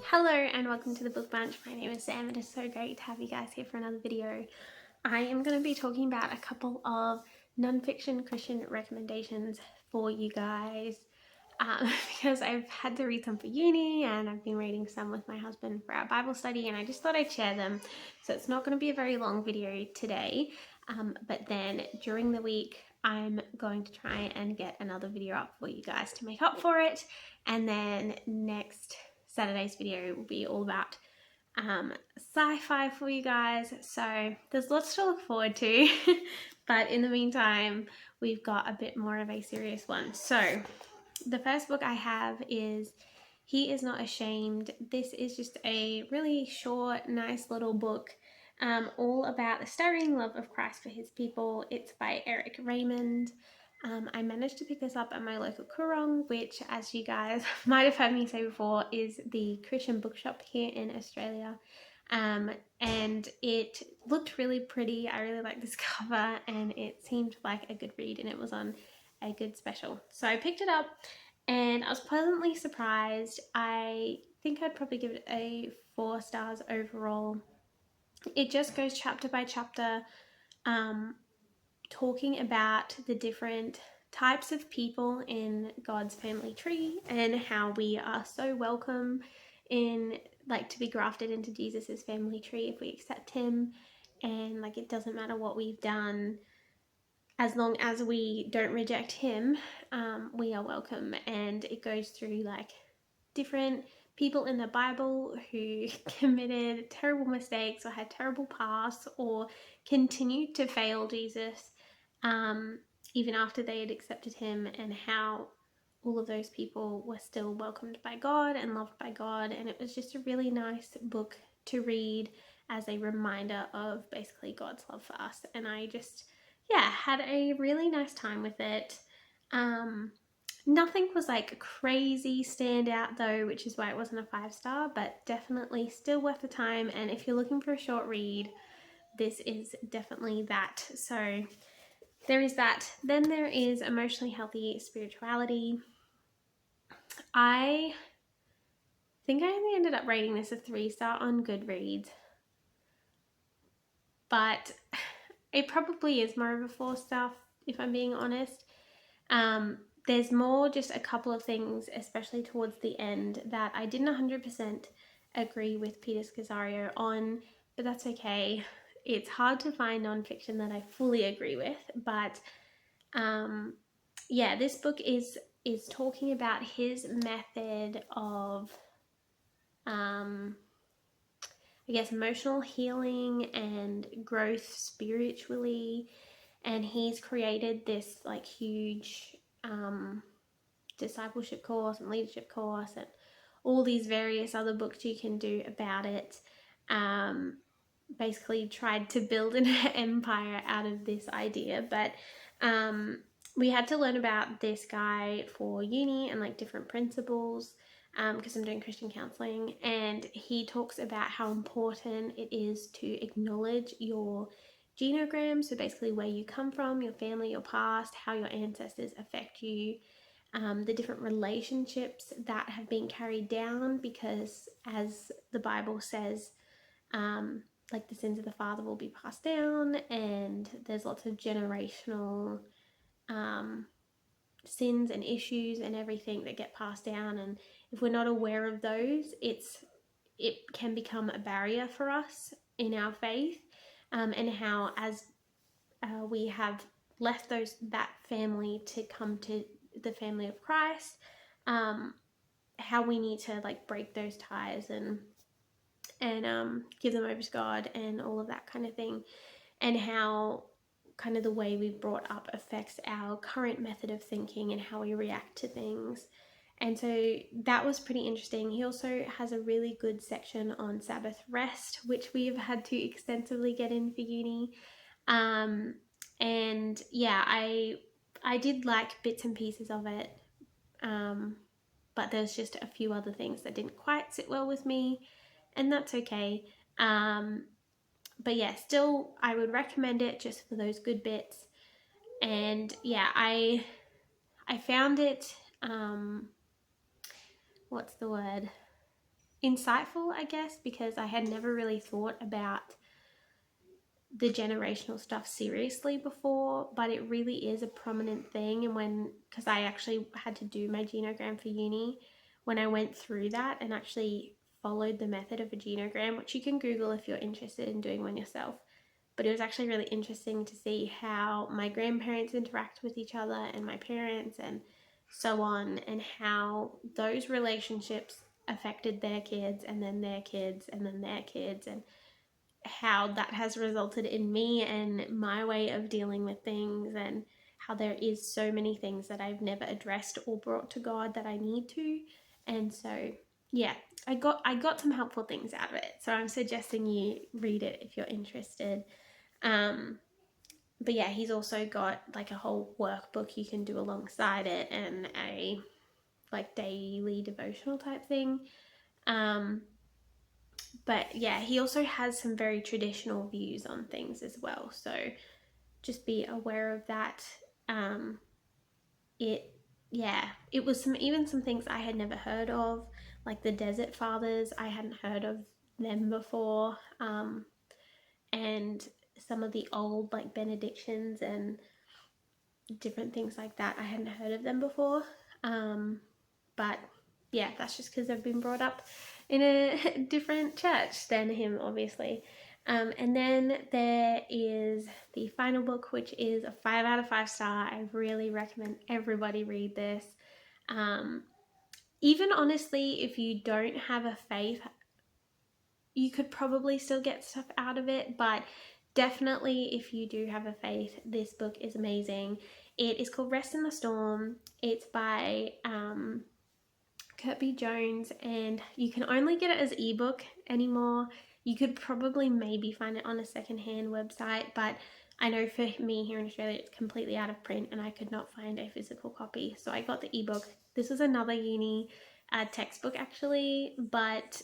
Hello and welcome to the Book Bunch. My name is Sam. It is so great to have you guys here for another video. I am going to be talking about a couple of non-fiction Christian recommendations for you guys because I've had to read some for uni and I've been reading some with my husband for our Bible study, and I just thought I'd share them. So it's not going to be a very long video today, but then during the week I'm going to try and get another video up for you guys to make up for it, and then next Saturday's video will be all about sci-fi for you guys, so there's lots to look forward to. But in the meantime, we've got a bit more of a serious one. So the first book I have is He Is Not Ashamed. This is just a really short, nice little book, all about the stirring love of Christ for his people. It's by Eric Raymond. I managed to pick this up at my local Koorong, which, as you guys might have heard me say before, is the Christian bookshop here in Australia. And it looked really pretty. I really liked this cover and it seemed like a good read, and it was on a good special. So I picked it up and I was pleasantly surprised. I think I'd probably give it a 4 stars overall. It just goes chapter by chapter, talking about the different types of people in God's family tree and how we are so welcome in, like, to be grafted into Jesus's family tree if we accept him, and like it doesn't matter what we've done, as long as we don't reject him, we are welcome. And it goes through like different people in the Bible who committed terrible mistakes or had terrible pasts or continued to fail Jesus even after they had accepted him, and how all of those people were still welcomed by God and loved by God. And it was just a really nice book to read as a reminder of basically God's love for us. And I just, had a really nice time with it. Nothing was like crazy standout though, which is why it wasn't a 5-star, but definitely still worth the time. And if you're looking for a short read, this is definitely that. So there is that. Then there is Emotionally Healthy Spirituality. I think I only ended up rating this a 3-star on Goodreads, but it probably is more of a 4-star if I'm being honest. There's more just a couple of things, especially towards the end, that I didn't 100% agree with Peter Scazzaro on, but that's okay. It's hard to find nonfiction that I fully agree with, but this book is talking about his method of emotional healing and growth spiritually, and he's created this like huge discipleship course and leadership course and all these various other books you can do about it. Basically tried to build an empire out of this idea, but we had to learn about this guy for uni and like different principles, because I'm doing Christian counseling, and he talks about how important it is to acknowledge your genogram, so basically where you come from, your family, your past, how your ancestors affect you, the different relationships that have been carried down, because as the Bible says, like the sins of the father will be passed down, and there's lots of generational sins and issues and everything that get passed down, and if we're not aware of those, it can become a barrier for us in our faith, and how as we have left that family to come to the family of Christ, how we need to like break those ties and give them over to God and all of that kind of thing, and how kind of the way we've brought up affects our current method of thinking and how we react to things. And so that was pretty interesting. He also has a really good section on Sabbath rest, which we've had to extensively get in for uni. And yeah, I did like bits and pieces of it, but there's just a few other things that didn't quite sit well with me, and that's okay. But yeah, still I would recommend it just for those good bits. And yeah, I found it, what's the word? insightful, I guess, because I had never really thought about the generational stuff seriously before, but it really is a prominent thing. And because I actually had to do my genogram for uni, when I went through that and actually followed the method of a genogram, which you can Google if you're interested in doing one yourself, but it was actually really interesting to see how my grandparents interact with each other and my parents and so on, and how those relationships affected their kids and then their kids and then their kids, and how that has resulted in me and my way of dealing with things, and how there is so many things that I've never addressed or brought to God that I need to. And so yeah, I got some helpful things out of it. So I'm suggesting you read it if you're interested. But yeah, he's also got like a whole workbook you can do alongside it, and a like daily devotional type thing. But yeah, he also has some very traditional views on things as well. So just be aware of that. Um, it it was some things I had never heard of, like the Desert Fathers. I hadn't heard of them before, and some of the old like benedictions and different things like that. I hadn't heard of them before. But yeah, that's just because I've been brought up in a different church than him, obviously. And then there is the final book, which is a 5 out of 5 star. I really recommend everybody read this. Even honestly, if you don't have a faith, you could probably still get stuff out of it, but definitely if you do have a faith, this book is amazing. It is called Rest in the Storm. It's by Kirby Jones, and you can only get it as ebook anymore. You could probably maybe find it on a secondhand website, but I know for me here in Australia it's completely out of print and I could not find a physical copy, so I got the ebook. This was another uni textbook actually, but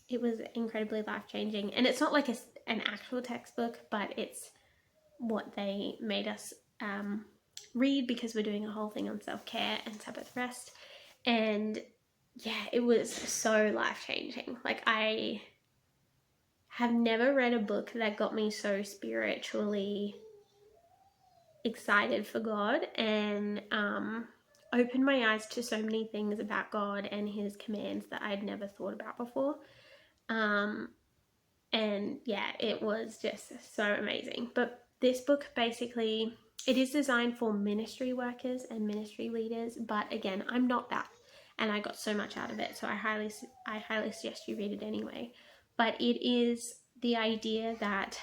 it was incredibly life-changing. And it's not like an actual textbook, but it's what they made us read, because we're doing a whole thing on self-care and Sabbath rest. And yeah, it was so life-changing. Like, I have never read a book that got me so spiritually excited for God, and opened my eyes to so many things about God and his commands that I'd never thought about before. And yeah, it was just so amazing. But this book basically, it is designed for ministry workers and ministry leaders, but again, I'm not that, and I got so much out of it, so I highly suggest you read it anyway. But it is the idea that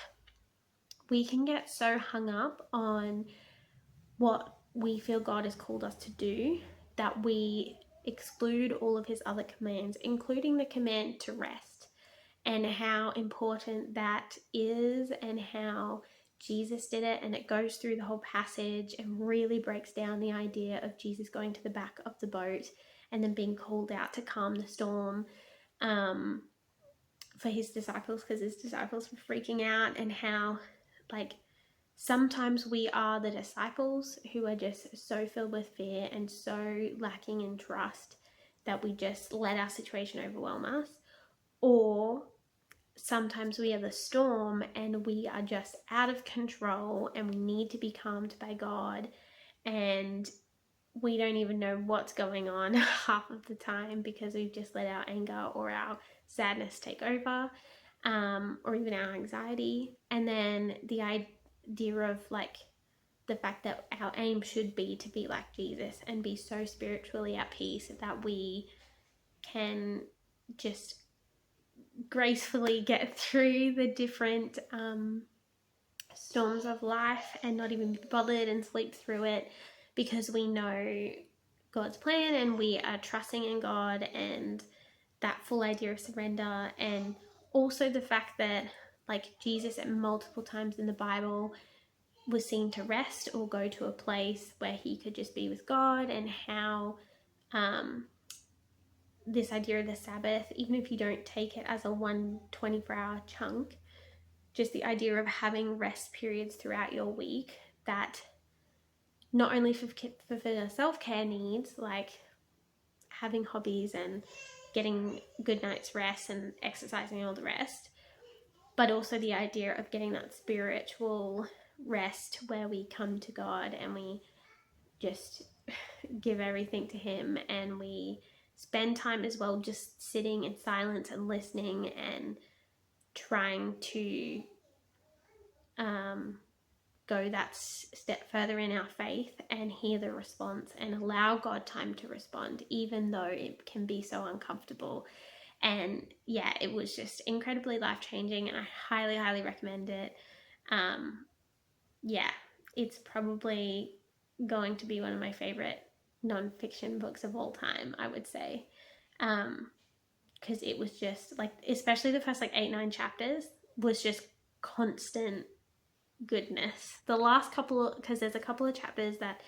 we can get so hung up on what we feel God has called us to do that we exclude all of his other commands, including the command to rest, and how important that is, and how Jesus did it. And it goes through the whole passage and really breaks down the idea of Jesus going to the back of the boat and then being called out to calm the storm for his disciples, because his disciples were freaking out, and how like sometimes we are the disciples who are just so filled with fear and so lacking in trust that we just let our situation overwhelm us. Or sometimes we are the storm and we are just out of control and we need to be calmed by God, and we don't even know what's going on half of the time because we've just let our anger or our sadness take over, or even our anxiety. And then the idea of like the fact that our aim should be to be like Jesus and be so spiritually at peace that we can just gracefully get through the different storms of life and not even be bothered and sleep through it, because we know God's plan and we are trusting in God, and that full idea of surrender. And also the fact that like Jesus at multiple times in the Bible was seen to rest or go to a place where he could just be with God, and how this idea of the Sabbath, even if you don't take it as a 24-hour chunk, just the idea of having rest periods throughout your week that not only fulfill your self-care needs, like having hobbies and getting good night's rest and exercising and all the rest, but also the idea of getting that spiritual rest where we come to God and we just give everything to Him, and we spend time as well just sitting in silence and listening and trying to go that step further in our faith and hear the response and allow God time to respond, even though it can be so uncomfortable. And yeah, it was just incredibly life-changing, and I highly, highly recommend it. Yeah, it's probably going to be one of my favorite non-fiction books of all time, I would say. Because it was just like, especially the first like 8-9 chapters was just constant goodness. The last couple, because there's a couple of chapters that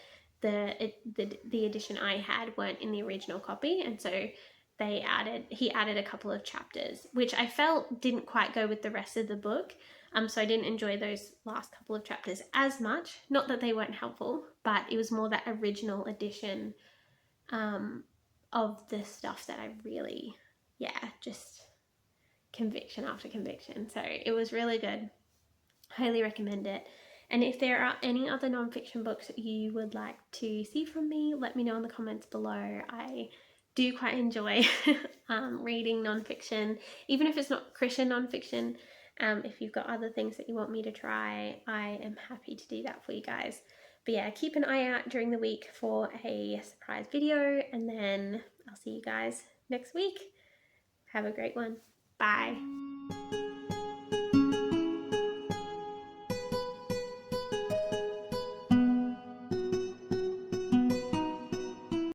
the edition I had weren't in the original copy, and so he added a couple of chapters which I felt didn't quite go with the rest of the book. So I didn't enjoy those last couple of chapters as much. Not that they weren't helpful, but it was more that original edition of the stuff that I really, just conviction after conviction. So it was really good. Highly recommend it. And if there are any other non-fiction books that you would like to see from me, let me know in the comments below. I do quite enjoy reading non-fiction, even if it's not Christian non-fiction. If you've got other things that you want me to try, I am happy to do that for you guys. But yeah, keep an eye out during the week for a surprise video, and then I'll see you guys next week. Have a great one. Bye.